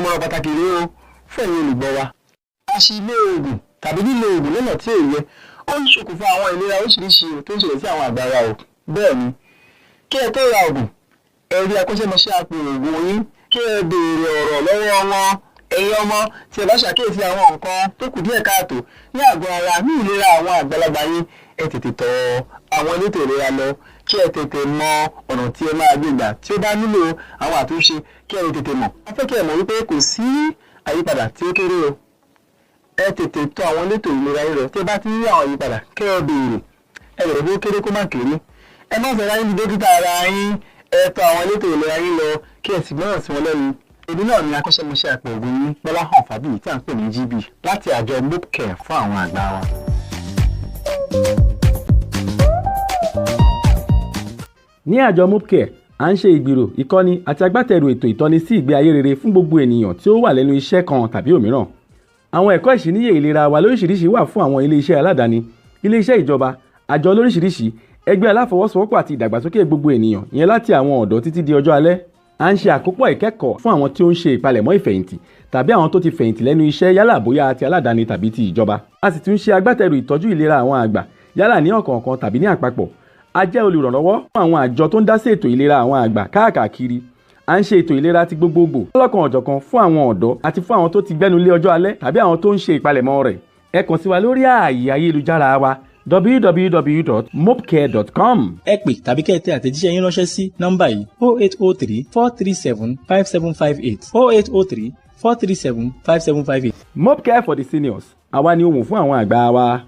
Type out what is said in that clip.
ìmọ̀ràn pàtàkì rèé o fún ẹ̀yin olùgbọ́ wa. àṣìlò oògùn tàbí lílo oògùn lọ́nà tí ò yẹ ó ń ṣokùnfà àwọn ìlera oríṣiríṣi tó ń ṣẹlẹ̀ sí àwọn àgbà wa o. bẹ́ẹ̀ ni kí ẹ tó ra oògùn ẹ rí akọ́ṣẹ́mọṣẹ́ apòògùn yín kí ẹ béèrè ọ̀rọ̀ lọ́wọ́ wọn. ẹ̀yin ọmọ tí ẹ bá ṣàkíyèsí àwọn nǹkan tó kù díẹ̀ káàtó ní àgọ́ ara ní ìlera àwọn àgbàlagbà yín ẹ tètè tọ̀ àwọn elétò ìlera lọ kí ẹ tètè mọ ọ̀nà tí ẹ máa gbé gbà tí ó bá nílò àwọn àtúnṣe kí ẹ tètè mọ̀. a fẹ́ kí ẹ mọ̀ wípé kò sí àyípadà tí ó kéré o. ẹ tètè tọ̀ àwọn elétò ìlera yín lọ tí ẹ bá ti rí àwọn àyípadà kí ẹ béèrè ẹ bẹ̀rẹ̀ bí ó kéré kó má kéré. ẹ má fẹ́ ráyé ní dókítà ara yín ẹ tọ̀ àwọn elétò ìlera yín lọ kí ẹ sì gbọ́ràn sí wọn lẹ́nu. èmi náà ni akọ́ṣẹ́mọṣẹ́ apòògùn yín Gbọ́láhàn Fábíyì tí à ń pè ní GB láti àjọ Mopcare fún àwọn àgbà wa. ní àjọ Mopcare à ń ṣe ìgbìrò ìkọ́ni àti agbátẹrù ètò ìtọ́ni sí ìgbé ayé rere fún gbogbo ènìyàn tí ó wà lẹ́nu iṣẹ́ kan tàbí òmíràn. àwọn ẹ̀kọ́ ìṣìníyè ìlera wa lóríṣiríṣi wà fún àwọn ilé-iṣẹ́ aládàáni ilé-iṣẹ́ ìjọba àjọ lóríṣiríṣi ẹgbẹ́ aláfọwọ́sowọ́pọ̀ àti ìdàgbàsókè gbogbo ènìyàn ìyẹn láti àwọn ọ̀dọ́ títí di ọjọ́ alẹ́. à ń ṣe àkópọ̀ ìkẹ́kọ̀ọ́ fún àwọn tí ó ń ṣe ìpalẹ̀mọ́ ìfẹ̀yìntì tàbí àwọn tó ti fẹ̀yìntì lẹ́nu iṣẹ́ yálà bóyá ti aládàáni tàbí ti ìjọba. a sì tún ṣe agbátẹrù ìtọ́jú ìlera àwọn àgbà yálà ní ọ̀kọ̀ọ̀kan tàbí ní àpapọ̀. a jẹ́ olùrànlọ́wọ́ fún àwọn àjọ tó ń dá sí ètò ìlera àwọn àgbà káàkiri. à ń ṣe ètò ìlera ti gbogbogbò lọ́lọ́kan ọ̀jọ̀kan fún àwọn ọ̀dọ́ àti fún àwọn tó ti gbẹ́nu lé ọjọ́ alẹ́ tàbí àwọn tó ń ṣe ìpalẹ̀mọ́ rẹ̀. ẹ kàn sí wa lórí ààyè ayélujára wa www.mopcare.com. ẹ pè tàbí kẹ́ ẹ tẹ àtẹ̀jíṣẹ́ yín ránṣẹ́ sí nọ́mbà yìí 0803 437 5758 0803 437 5758. Mopcare for the seniors àwa ni ohùn fún àwọn àgbà wa.